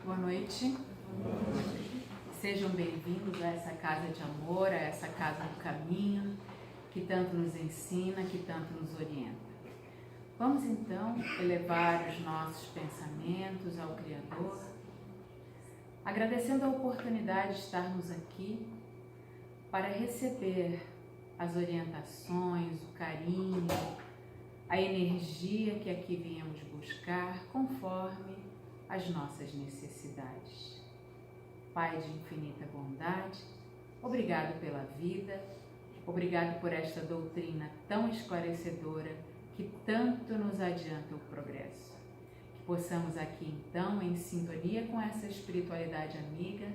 Boa noite. Sejam bem-vindos a essa casa de amor, a essa casa do caminho, que tanto nos ensina, que tanto nos orienta. Vamos então elevar os nossos pensamentos ao Criador, agradecendo a oportunidade de estarmos aqui para receber as orientações, o carinho, a energia que aqui viemos buscar conforme as nossas necessidades. Pai de infinita bondade, obrigado pela vida, obrigado por esta doutrina tão esclarecedora que tanto nos adianta o progresso. Que possamos aqui então, em sintonia com essa espiritualidade amiga,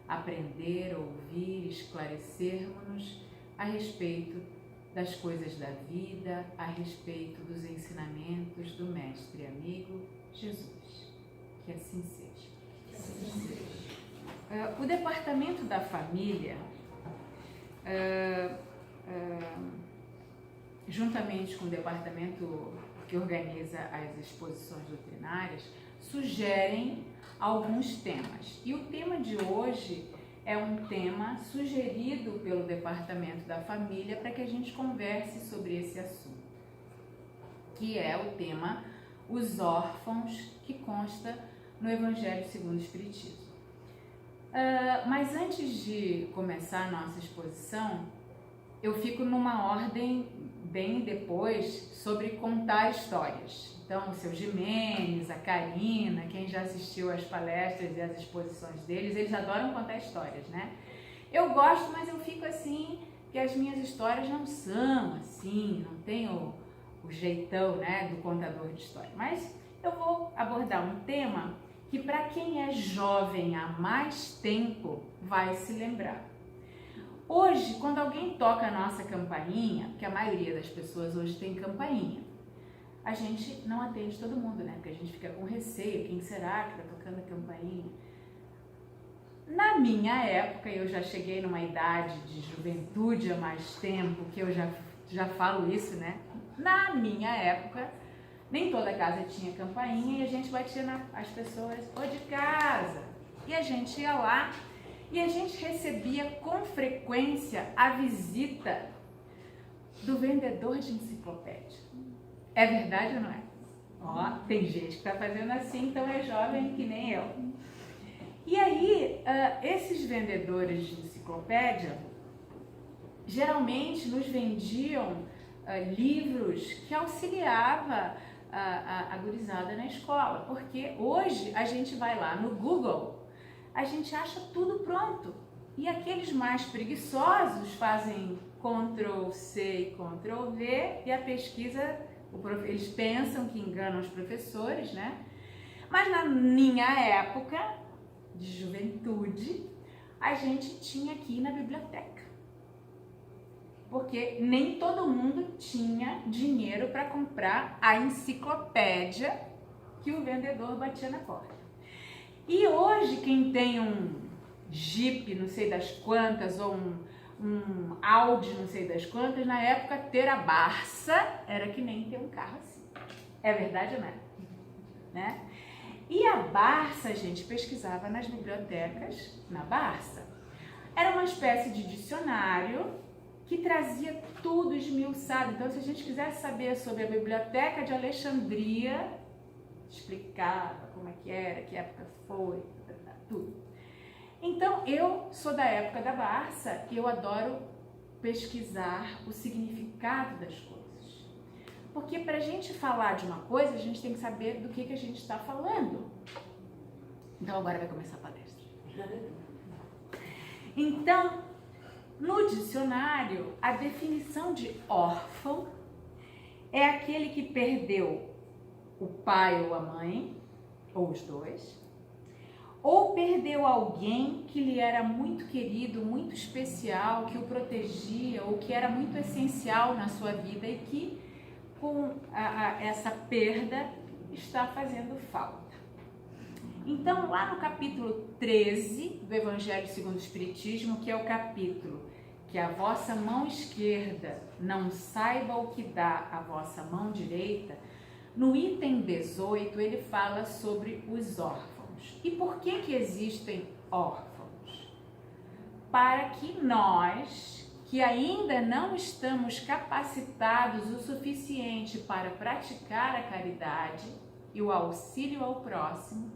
aprender, ouvir, esclarecermos-nos a respeito das coisas da vida, a respeito dos ensinamentos do Mestre e amigo Jesus. Que assim seja. Que assim seja. O Departamento da Família, juntamente com o departamento que organiza as exposições doutrinárias, sugerem alguns temas. E o tema de hoje é um tema sugerido pelo Departamento da Família para que a gente converse sobre esse assunto, que é o tema Os Órfãos, que consta no Evangelho segundo o Espiritismo. Mas antes de começar a nossa exposição, eu fico numa ordem bem depois sobre contar histórias. Então, o seu Jimenez, a Karina, quem já assistiu às palestras e às exposições deles, eles adoram contar histórias, né? Eu gosto, mas eu fico assim, que as minhas histórias não são assim, não tem o jeitão, né, do contador de história. Mas eu vou abordar um tema que para quem é jovem há mais tempo vai se lembrar. Hoje, quando alguém toca a nossa campainha, porque a maioria das pessoas hoje tem campainha, a gente não atende todo mundo, né? Porque a gente fica com receio, quem será que está tocando a campainha? Na minha época, eu já cheguei numa idade de juventude há mais tempo, que eu já falo isso, né? Na minha época, nem toda casa tinha campainha e a gente batia as pessoas, ô de casa. E a gente ia lá e a gente recebia com frequência a visita do vendedor de enciclopédia. É verdade ou não é? Ó, tem gente que tá fazendo assim, então é jovem que nem eu. E aí, esses vendedores de enciclopédia geralmente nos vendiam livros que auxiliava a gurizada na escola, porque hoje a gente vai lá no Google, a gente acha tudo pronto, e aqueles mais preguiçosos fazem Ctrl+C e Ctrl+V e a pesquisa, eles pensam que enganam os professores, né? Mas na minha época de juventude, a gente tinha que ir na biblioteca, porque nem todo mundo tinha dinheiro para comprar a enciclopédia que o vendedor batia na porta. E hoje, quem tem um Jeep não sei das quantas, ou um Audi não sei das quantas, na época ter a Barça era que nem ter um carro assim. É verdade ou não é? Né? E a Barça, a gente pesquisava nas bibliotecas, na Barça. Era uma espécie de dicionário que trazia tudo esmiuçado. Então, se a gente quisesse saber sobre a Biblioteca de Alexandria, explicava como é que era, que época foi, tudo. Então, eu sou da época da Barça e eu adoro pesquisar o significado das coisas. Porque para a gente falar de uma coisa, a gente tem que saber do que a gente está falando. Então, agora vai começar a palestra. Então, no dicionário, a definição de órfão é aquele que perdeu o pai ou a mãe, ou os dois, ou perdeu alguém que lhe era muito querido, muito especial, que o protegia ou que era muito essencial na sua vida e que com essa perda está fazendo falta. Então, lá no capítulo 13 do Evangelho segundo o Espiritismo, que é o capítulo que a vossa mão esquerda não saiba o que dá a vossa mão direita, no item 18 ele fala sobre os órfãos. órfãos. E por que existem órfãos? Para que nós, que ainda não estamos capacitados o suficiente para praticar a caridade e o auxílio ao próximo,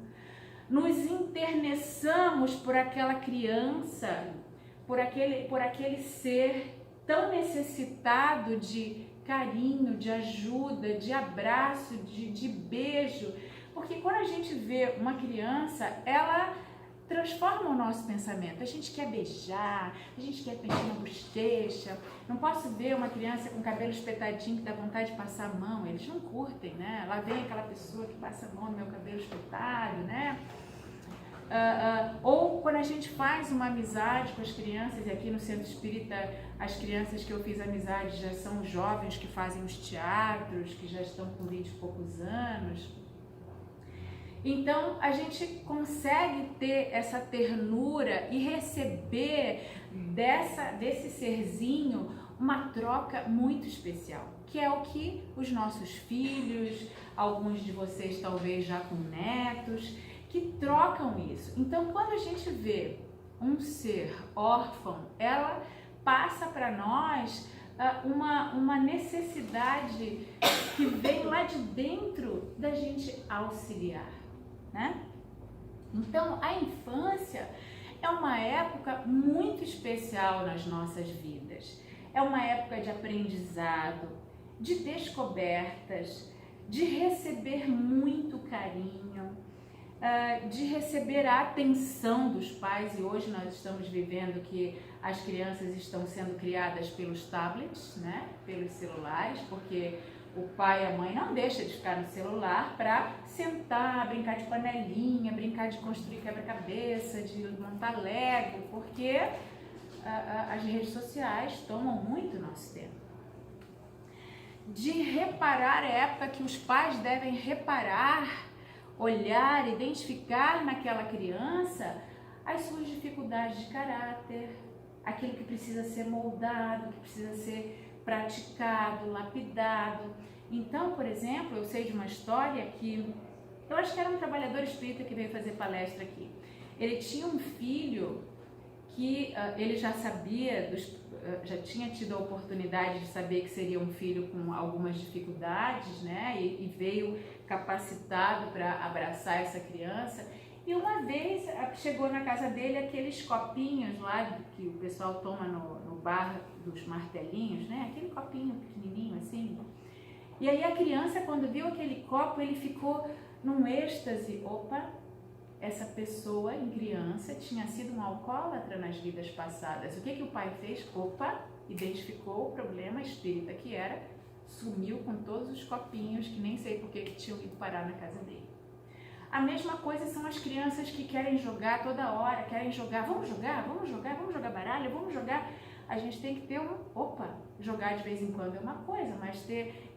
nos interneçamos por aquela criança, por aquele ser tão necessitado de carinho, de ajuda, de abraço, de beijo. Porque quando a gente vê uma criança, ela transforma o nosso pensamento. A gente quer beijar, a gente quer mexer na bochecha. Não posso ver uma criança com cabelo espetadinho que dá vontade de passar a mão. Eles não curtem, né? Lá vem aquela pessoa que passa a mão no meu cabelo espetado, né? Ou quando a gente faz uma amizade com as crianças, e aqui no Centro Espírita as crianças que eu fiz amizade já são jovens que fazem os teatros, que já estão com 20 e poucos anos. Então a gente consegue ter essa ternura e receber desse serzinho uma troca muito especial, que é o que os nossos filhos, alguns de vocês talvez já com netos, que trocam isso. Então, quando a gente vê um ser órfão, ela passa para nós uma necessidade que vem lá de dentro da gente auxiliar, né? Então, a infância é uma época muito especial nas nossas vidas. É uma época de aprendizado, de descobertas, de receber muito carinho, de receber a atenção dos pais. E hoje nós estamos vivendo que as crianças estão sendo criadas pelos tablets, né? Pelos celulares, porque o pai e a mãe não deixam de ficar no celular para sentar, brincar de panelinha, brincar de construir quebra-cabeça, de montar Lego, porque as redes sociais tomam muito nosso tempo. De reparar, é a época que os pais devem reparar, olhar, identificar naquela criança as suas dificuldades de caráter, aquilo que precisa ser moldado, que precisa ser praticado, lapidado. Então, por exemplo, eu sei de uma história que eu acho que era um trabalhador espírita que veio fazer palestra aqui. Ele tinha um filho que ele já sabia, já tinha tido a oportunidade de saber que seria um filho com algumas dificuldades, né? E veio capacitado para abraçar essa criança. E uma vez chegou na casa dele aqueles copinhos lá que o pessoal toma no bar dos martelinhos, né? Aquele copinho pequenininho assim. E aí a criança, quando viu aquele copo, ele ficou num êxtase. Opa, essa pessoa em criança tinha sido um alcoólatra nas vidas passadas. O que o pai fez? Opa, identificou o problema espírita que era, sumiu com todos os copinhos, que nem sei por que tinham ido parar na casa dele. A mesma coisa são as crianças que querem jogar toda hora, querem jogar, vamos jogar baralho, vamos jogar. A gente tem que ter jogar de vez em quando é uma coisa, mas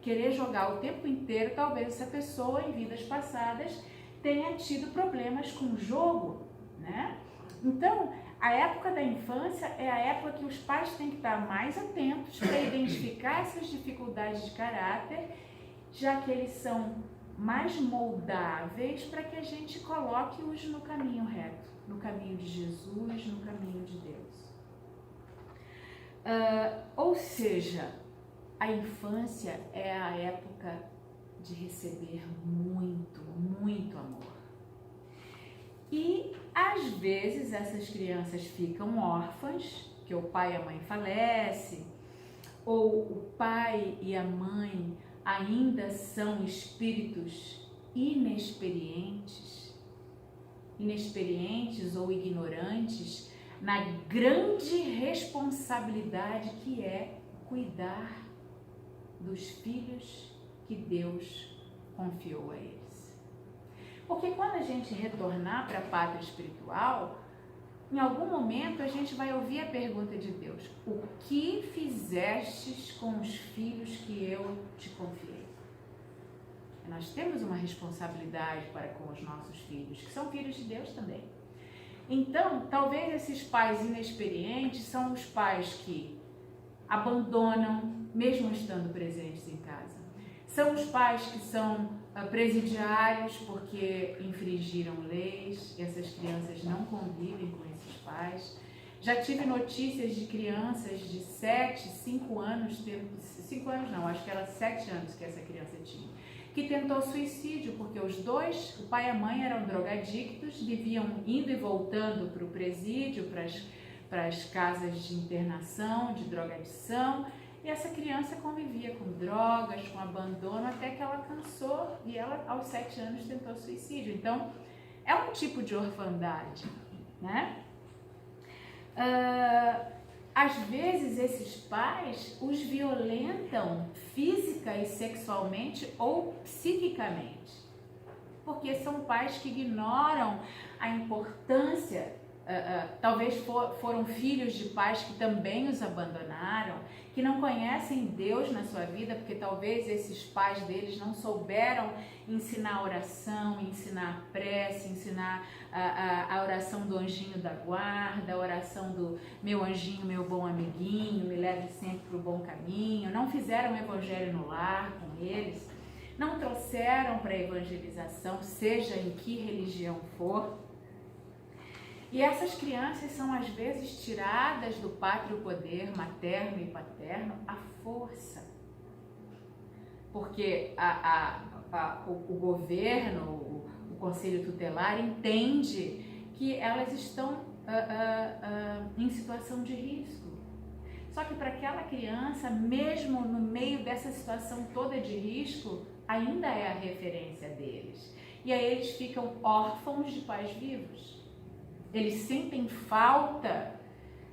querer jogar o tempo inteiro, talvez essa pessoa em vidas passadas tenha tido problemas com o jogo, né? Então, a época da infância é a época que os pais têm que estar mais atentos para identificar essas dificuldades de caráter, já que eles são mais moldáveis para que a gente coloque-os no caminho reto, no caminho de Jesus, no caminho de Deus. Ou seja, a infância é a época de receber muito, muito amor. E às vezes essas crianças ficam órfãs, que o pai e a mãe falecem, ou o pai e a mãe ainda são espíritos inexperientes ou ignorantes na grande responsabilidade que é cuidar dos filhos que Deus confiou a eles. Porque quando a gente retornar para a pátria espiritual, em algum momento a gente vai ouvir a pergunta de Deus: o que fizestes com os filhos que eu te confiei? Nós temos uma responsabilidade para com os nossos filhos, que são filhos de Deus também. Então, talvez esses pais inexperientes são os pais que abandonam, mesmo estando presentes em casa. São os pais que são presidiários porque infringiram leis, e essas crianças não convivem com esses pais. Já tive notícias de crianças de 7, 5 anos, 5 anos não, acho que era 7 anos que essa criança tinha, que tentou suicídio porque os dois, o pai e a mãe, eram drogadictos, viviam indo e voltando para o presídio, para as casas de internação, de drogadição, e essa criança convivia com drogas, com abandono, até que ela cansou e ela, aos 7 anos, tentou suicídio. Então, é um tipo de orfandade, né? Às vezes, esses pais os violentam física e sexualmente ou psiquicamente, porque são pais que ignoram a importância. Talvez foram filhos de pais que também os abandonaram, que não conhecem Deus na sua vida, porque talvez esses pais deles não souberam ensinar oração, ensinar prece, ensinar a oração do anjinho da guarda, a oração do meu anjinho, meu bom amiguinho, me leve sempre para o bom caminho, não fizeram o evangelho no lar com eles, não trouxeram para a evangelização, seja em que religião for. E essas crianças são às vezes tiradas do pátrio poder materno e paterno à força, porque o governo, o conselho tutelar entende que elas estão em situação de risco. Só que para aquela criança, mesmo no meio dessa situação toda de risco, ainda é a referência deles. E aí eles ficam órfãos de pais vivos. Eles sentem falta,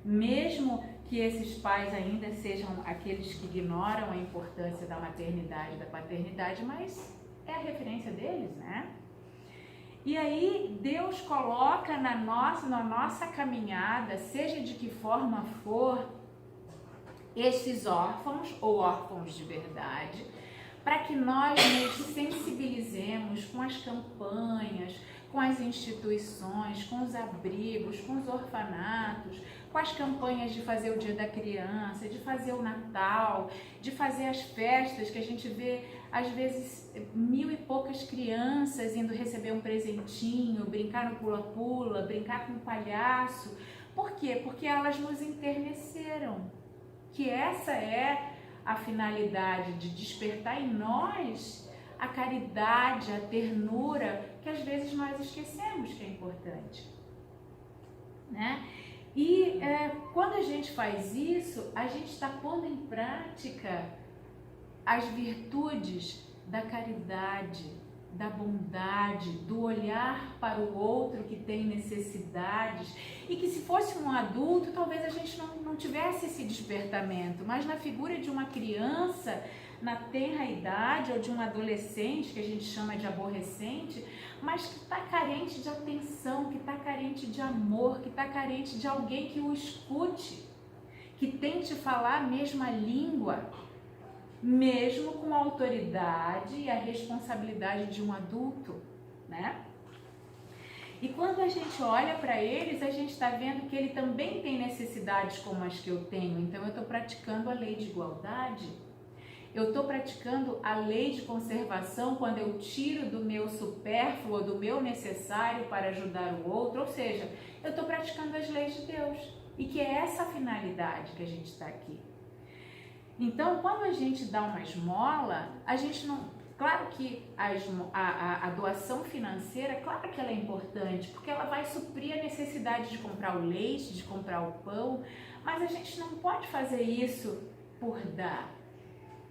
mesmo que esses pais ainda sejam aqueles que ignoram a importância da maternidade e da paternidade, mas é a referência deles, né? E aí Deus coloca na nossa caminhada, seja de que forma for, esses órfãos ou órfãos de verdade, para que nós nos sensibilizemos com as campanhas, com as instituições, com os abrigos, com os orfanatos, com as campanhas de fazer o Dia da Criança, de fazer o Natal, de fazer as festas, que a gente vê, às vezes, 1000 e poucas crianças indo receber um presentinho, brincar no pula-pula, brincar com um palhaço. Por quê? Porque elas nos enterneceram. Que essa é a finalidade de despertar em nós a caridade, a ternura, que às vezes nós esquecemos que é importante, né? E quando a gente faz isso, a gente está pondo em prática as virtudes da caridade, da bondade, do olhar para o outro que tem necessidades, e que se fosse um adulto, talvez a gente não tivesse esse despertamento, mas na figura de uma criança, na tenra idade, ou de um adolescente, que a gente chama de aborrecente, mas que está carente de atenção, que está carente de amor, que está carente de alguém que o escute, que tente falar a mesma língua, mesmo com a autoridade e a responsabilidade de um adulto, né? E quando a gente olha para eles, a gente está vendo que ele também tem necessidades como as que eu tenho. Então eu estou praticando a lei de igualdade, eu estou praticando a lei de conservação quando eu tiro do meu supérfluo, do meu necessário para ajudar o outro, ou seja, eu estou praticando as leis de Deus, e que é essa a finalidade que a gente está aqui. Então, quando a gente dá uma esmola, a gente não... Claro que a doação financeira, claro que ela é importante, porque ela vai suprir a necessidade de comprar o leite, de comprar o pão, mas a gente não pode fazer isso por dar,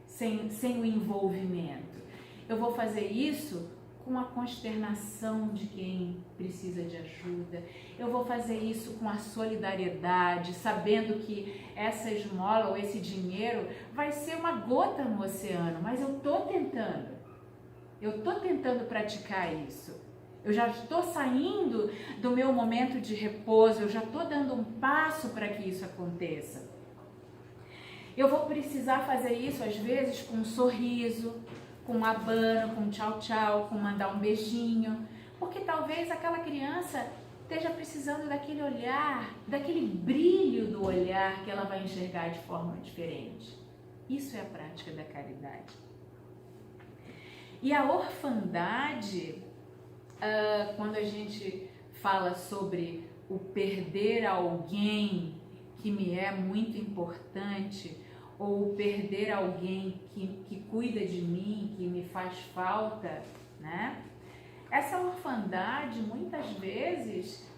sem o envolvimento. Eu vou fazer isso com a consternação de quem precisa de ajuda. Eu vou fazer isso com a solidariedade, sabendo que essa esmola ou esse dinheiro vai ser uma gota no oceano, mas eu estou tentando. Eu estou tentando praticar isso. Eu já estou saindo do meu momento de repouso, eu já estou dando um passo para que isso aconteça. Eu vou precisar fazer isso, às vezes, com um sorriso, com um abano, com um tchau-tchau, com mandar um beijinho, porque talvez aquela criança esteja precisando daquele olhar, daquele brilho do olhar que ela vai enxergar de forma diferente. Isso é a prática da caridade. E a orfandade, quando a gente fala sobre o perder alguém que me é muito importante, ou perder alguém que cuida de mim, que me faz falta, né? Essa orfandade, muitas vezes,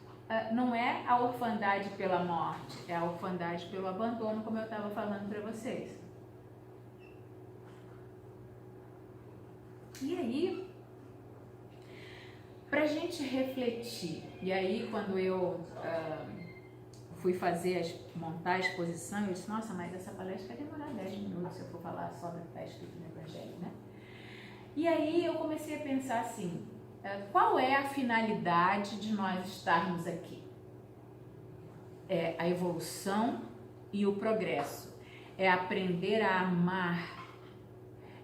não é a orfandade pela morte, é a orfandade pelo abandono, como eu estava falando para vocês. E aí, para a gente refletir, e aí quando eu fui montar a exposição, eu disse, nossa, mas essa palestra vai demorar 10 minutos se eu for falar só do que está escrito no Evangelho, né? E aí eu comecei a pensar assim, qual é a finalidade de nós estarmos aqui? É a evolução e o progresso, é aprender a amar,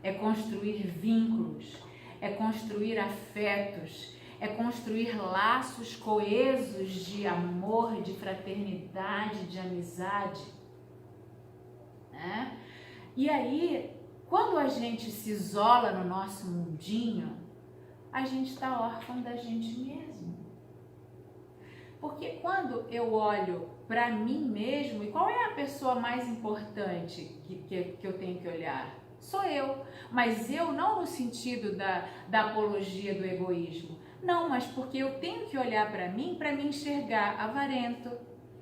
é construir vínculos, é construir afetos, é construir laços coesos de amor, de fraternidade, de amizade, né? E aí, quando a gente se isola no nosso mundinho, a gente está órfão da gente mesmo. Porque quando eu olho para mim mesmo, e qual é a pessoa mais importante que eu tenho que olhar? Sou eu, mas eu não no sentido da apologia do egoísmo, não, mas porque eu tenho que olhar para mim me enxergar avarento,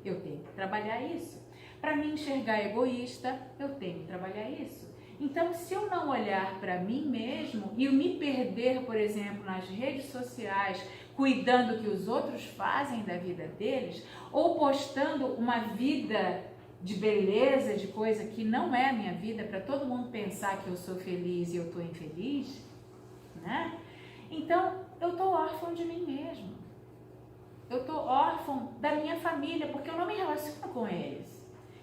eu tenho que trabalhar isso. Para me enxergar egoísta, eu tenho que trabalhar isso. Então, se eu não olhar para mim mesmo e eu me perder, por exemplo, nas redes sociais, cuidando do que os outros fazem da vida deles, ou postando uma vida de beleza, de coisa que não é a minha vida, para todo mundo pensar que eu sou feliz e eu estou infeliz, né? Então, eu estou órfão de mim mesmo. Eu estou órfão da minha família, porque eu não me relaciono com eles.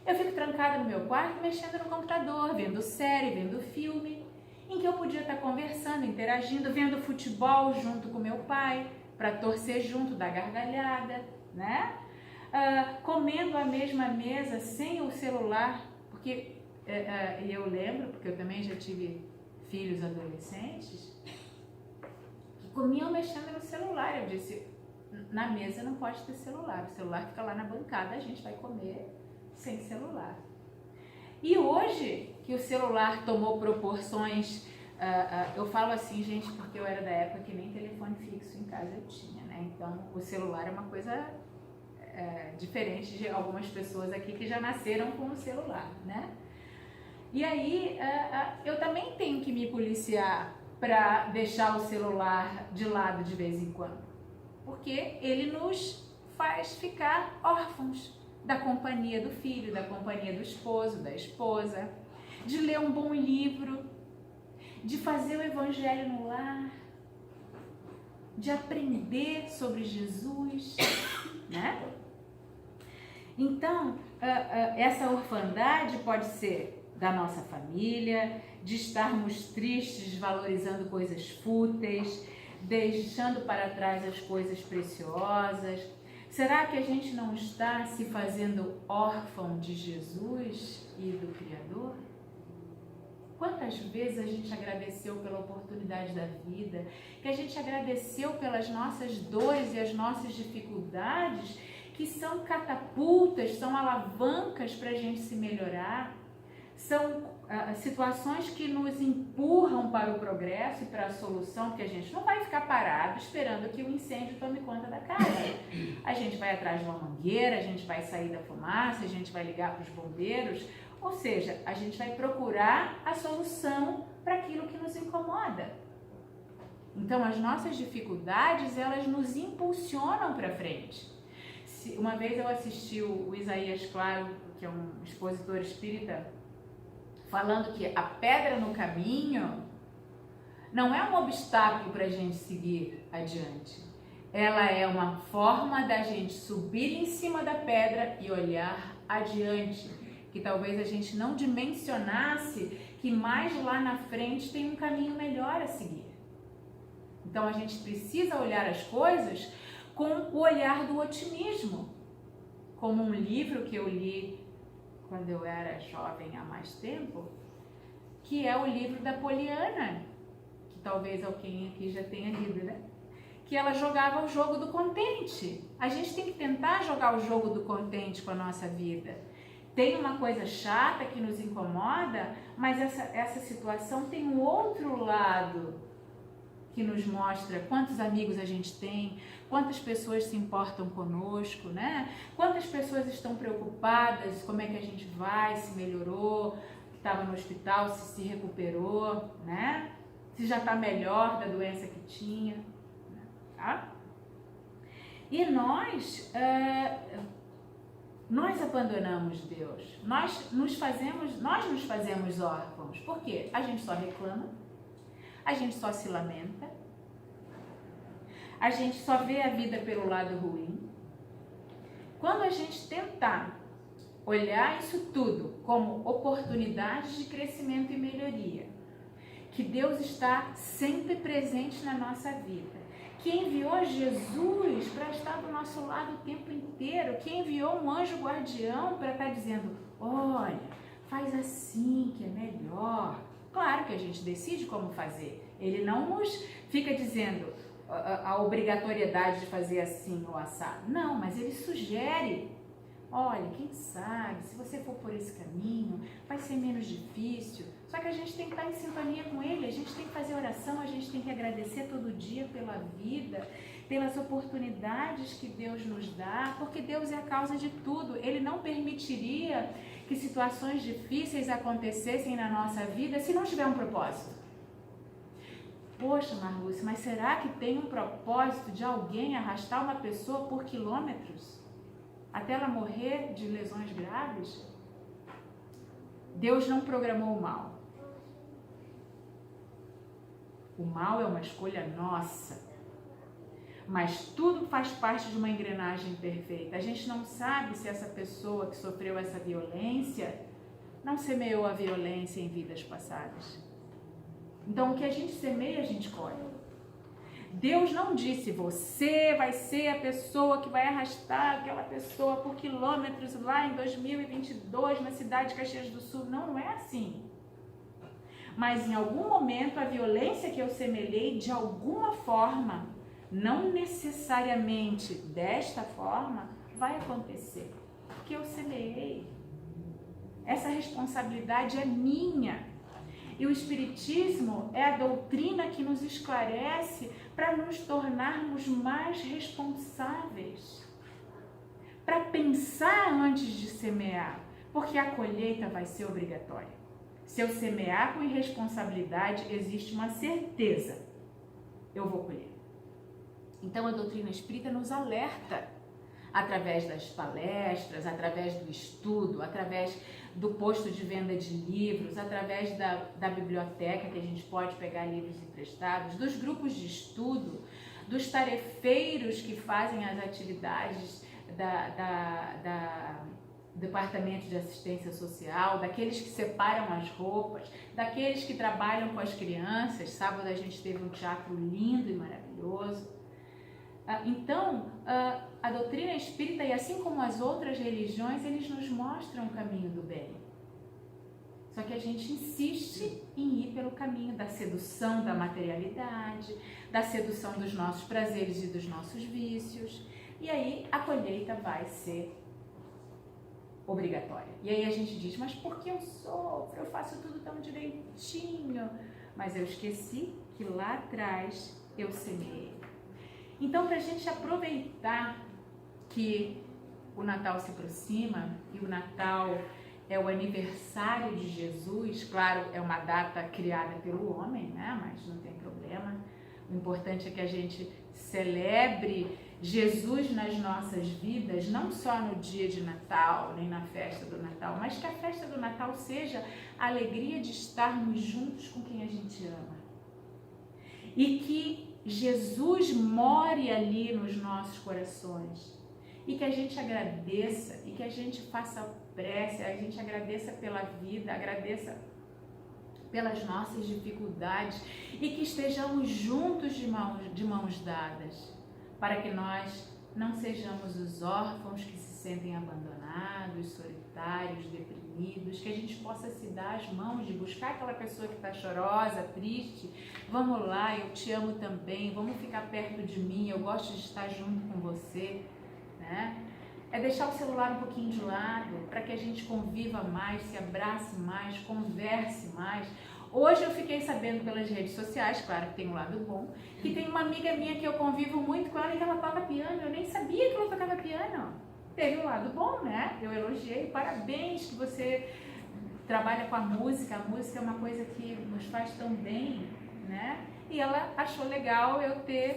Eu fico trancada no meu quarto, mexendo no computador, vendo série, vendo filme, em que eu podia estar conversando, interagindo, vendo futebol junto com meu pai, para torcer junto, dar gargalhada, né? Comendo à mesma mesa sem o celular, porque eu lembro, porque eu também já tive filhos adolescentes, que comiam mexendo no celular. Eu disse, na mesa não pode ter celular, o celular fica lá na bancada, a gente vai comer sem celular. E hoje que o celular tomou proporções, eu falo assim, gente, porque eu era da época que nem telefone fixo em casa eu tinha, né? Então o celular é uma coisa diferente de algumas pessoas aqui que já nasceram com o celular, né? E aí eu também tenho que me policiar para deixar o celular de lado de vez em quando, porque ele nos faz ficar órfãos da companhia do filho, da companhia do esposo, da esposa, de ler um bom livro, de fazer o evangelho no lar, de aprender sobre Jesus, né? Então, essa orfandade pode ser da nossa família, de estarmos tristes, valorizando coisas fúteis, deixando para trás as coisas preciosas. Será que a gente não está se fazendo órfão de Jesus e do Criador? Quantas vezes a gente agradeceu pela oportunidade da vida, que a gente agradeceu pelas nossas dores e as nossas dificuldades, que são catapultas, são alavancas para a gente se melhorar, são situações que nos empurram para o progresso e para a solução, porque a gente não vai ficar parado esperando que o incêndio tome conta da casa. A gente vai atrás de uma mangueira, a gente vai sair da fumaça, a gente vai ligar para os bombeiros, ou seja, a gente vai procurar a solução para aquilo que nos incomoda. Então, as nossas dificuldades, elas nos impulsionam para frente. Uma vez eu assisti o Isaías Claro, que é um expositor espírita, falando que a pedra no caminho não é um obstáculo para a gente seguir adiante. Ela é uma forma da gente subir em cima da pedra e olhar adiante, que talvez a gente não dimensionasse que mais lá na frente tem um caminho melhor a seguir. Então a gente precisa olhar as coisas com o olhar do otimismo, como um livro que eu li quando eu era jovem há mais tempo, que é o livro da Poliana, que talvez alguém aqui já tenha lido, né? Que ela jogava o jogo do contente. A gente tem que tentar jogar o jogo do contente com a nossa vida. Tem uma coisa chata que nos incomoda, mas essa situação tem um outro lado que nos mostra quantos amigos a gente tem, quantas pessoas se importam conosco, né? Quantas pessoas estão preocupadas, como é que a gente vai, se melhorou, que estava no hospital, se recuperou, né? Se já está melhor da doença que tinha, tá? E nós abandonamos Deus, nós nos fazemos órfãos. Por quê? A gente só reclama, a gente só se lamenta, a gente só vê a vida pelo lado ruim. Quando a gente tentar olhar isso tudo como oportunidades de crescimento e melhoria, que Deus está sempre presente na nossa vida, que enviou Jesus para estar do nosso lado o tempo inteiro, que enviou um anjo guardião para estar dizendo, olha, faz assim que é melhor. Claro que a gente decide como fazer. Ele não nos fica dizendo a obrigatoriedade de fazer assim ou assado. Não, mas ele sugere. Olha, quem sabe, se você for por esse caminho, vai ser menos difícil. Só que a gente tem que estar em sintonia com ele, a gente tem que fazer oração, a gente tem que agradecer todo dia pela vida, pelas oportunidades que Deus nos dá, porque Deus é a causa de tudo. Ele não permitiria que situações difíceis acontecessem na nossa vida se não tiver um propósito. Poxa, Marlúcia, mas será que tem um propósito de alguém arrastar uma pessoa por quilômetros até ela morrer de lesões graves? Deus não programou o mal. O mal é uma escolha nossa. Mas tudo faz parte de uma engrenagem perfeita. A gente não sabe se essa pessoa que sofreu essa violência não semeou a violência em vidas passadas. Então, o que a gente semeia, a gente colhe. Deus não disse, você vai ser a pessoa que vai arrastar aquela pessoa por quilômetros lá em 2022 na cidade de Caxias do Sul. Não, não é assim. Mas em algum momento a violência que eu semelhei, de alguma forma, não necessariamente desta forma, vai acontecer. Porque eu semeei. Essa responsabilidade é minha. E o Espiritismo é a doutrina que nos esclarece para nos tornarmos mais responsáveis. Para pensar antes de semear, porque a colheita vai ser obrigatória. Se eu semear com irresponsabilidade, existe uma certeza, eu vou colher. Então a doutrina espírita nos alerta, através das palestras, através do estudo, através do posto de venda de livros, através da biblioteca, que a gente pode pegar livros emprestados, dos grupos de estudo, dos tarefeiros que fazem as atividades do Departamento de Assistência Social, daqueles que separam as roupas, daqueles que trabalham com as crianças. Sábado a gente teve um teatro lindo e maravilhoso. Então, a doutrina espírita, e assim como as outras religiões, eles nos mostram o caminho do bem. Só que a gente insiste em ir pelo caminho da sedução da materialidade, da sedução dos nossos prazeres e dos nossos vícios. E aí a colheita vai ser obrigatória. E aí a gente diz, mas por que eu sofro? Eu faço tudo tão direitinho. Mas eu esqueci que lá atrás eu semeei. Então, para a gente aproveitar que o Natal se aproxima e o Natal é o aniversário de Jesus, claro, é uma data criada pelo homem, né? Mas não tem problema. O importante é que a gente celebre Jesus nas nossas vidas, não só no dia de Natal, nem na festa do Natal, mas que a festa do Natal seja a alegria de estarmos juntos com quem a gente ama. E que Jesus more ali nos nossos corações e que a gente agradeça e que a gente faça prece, a gente agradeça pela vida, agradeça pelas nossas dificuldades e que estejamos juntos de mãos dadas para que nós não sejamos os órfãos que se sentem abandonados, solitários, deprimidos, que a gente possa se dar as mãos de buscar aquela pessoa que está chorosa, triste. Vamos lá, eu te amo também, vamos ficar perto de mim, eu gosto de estar junto com você, né? É deixar o celular um pouquinho de lado, para que a gente conviva mais, se abrace mais, converse mais. Hoje eu fiquei sabendo pelas redes sociais, claro que tem um lado bom, que tem uma amiga minha que eu convivo muito com ela e que ela toca piano. Eu nem sabia que ela tocava piano. Teve um lado bom, né? Eu elogiei, parabéns que você trabalha com a música é uma coisa que nos faz tão bem, né? E ela achou legal eu ter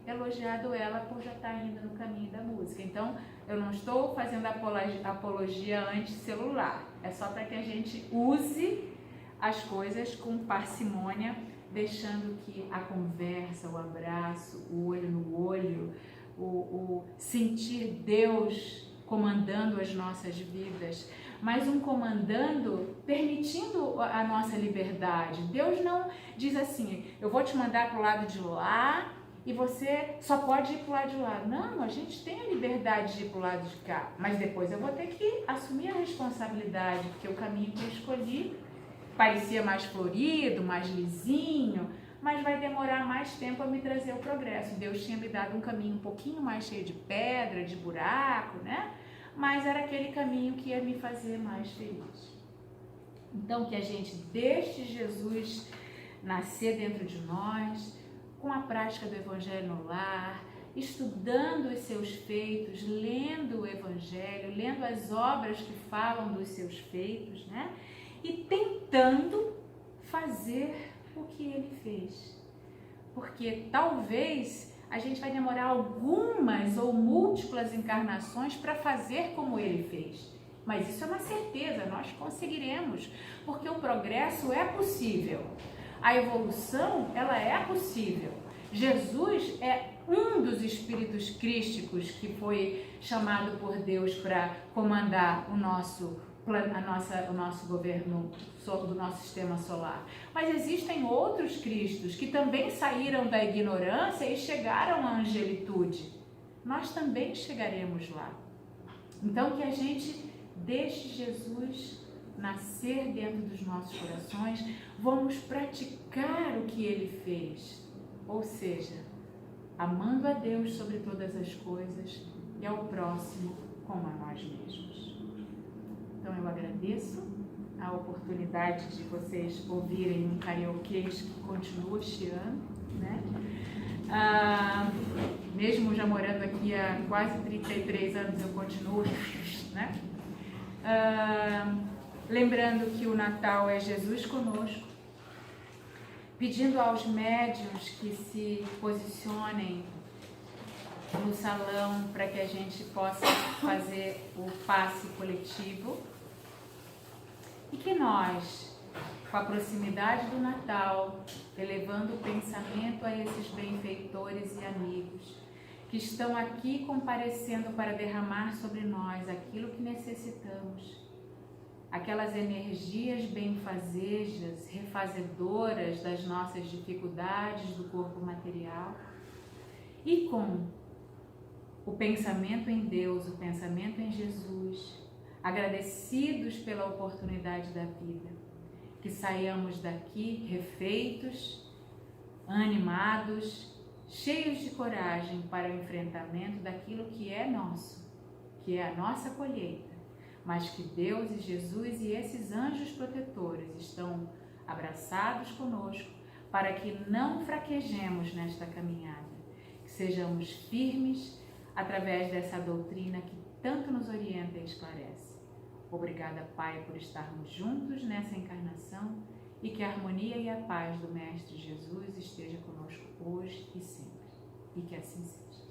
elogiado ela por já estar indo no caminho da música. Então, eu não estou fazendo apologia anti-celular, é só para que a gente use as coisas com parcimônia, deixando que a conversa, o abraço, o olho no olho, o sentir Deus comandando as nossas vidas, mas um comandando, permitindo a nossa liberdade. Deus não diz assim, eu vou te mandar para o lado de lá e você só pode ir para o lado de lá. Não, a gente tem a liberdade de ir para o lado de cá, mas depois eu vou ter que assumir a responsabilidade, porque o caminho que eu escolhi parecia mais florido, mais lisinho, mas vai demorar mais tempo a me trazer o progresso. Deus tinha me dado um caminho um pouquinho mais cheio de pedra, de buraco, né? Mas era aquele caminho que ia me fazer mais feliz. Então, que a gente deixe Jesus nascer dentro de nós, com a prática do Evangelho no lar, estudando os seus feitos, lendo o Evangelho, lendo as obras que falam dos seus feitos, né? E tentando fazer o que ele fez. Porque talvez a gente vai demorar algumas ou múltiplas encarnações para fazer como ele fez. Mas isso é uma certeza, nós conseguiremos, porque o progresso é possível. A evolução, ela é possível. Jesus é um dos espíritos crísticos que foi chamado por Deus para comandar o nosso governo do nosso sistema solar. Mas existem outros Cristos que também saíram da ignorância e chegaram à angelitude. Nós também chegaremos lá. Então que a gente deixe Jesus nascer dentro dos nossos corações, vamos praticar o que ele fez. Ou seja, amando a Deus sobre todas as coisas e ao próximo como a nós mesmos. Então eu agradeço a oportunidade de vocês ouvirem um karaokês que continua chiando, né? Mesmo já morando aqui há quase 33 anos, eu continuo, né? Lembrando que o Natal é Jesus conosco, pedindo aos médiuns que se posicionem no salão para que a gente possa fazer o passe coletivo. E que nós, com a proximidade do Natal, elevando o pensamento a esses benfeitores e amigos que estão aqui comparecendo para derramar sobre nós aquilo que necessitamos, aquelas energias benfazejas, refazedoras das nossas dificuldades do corpo material, e com o pensamento em Deus, o pensamento em Jesus, agradecidos pela oportunidade da vida, que saiamos daqui refeitos, animados, cheios de coragem para o enfrentamento daquilo que é nosso, que é a nossa colheita, mas que Deus e Jesus e esses anjos protetores estão abraçados conosco para que não fraquejemos nesta caminhada, que sejamos firmes através dessa doutrina que tanto nos orienta e esclarece. Obrigada, Pai, por estarmos juntos nessa encarnação e que a harmonia e a paz do Mestre Jesus esteja conosco hoje e sempre. E que assim seja.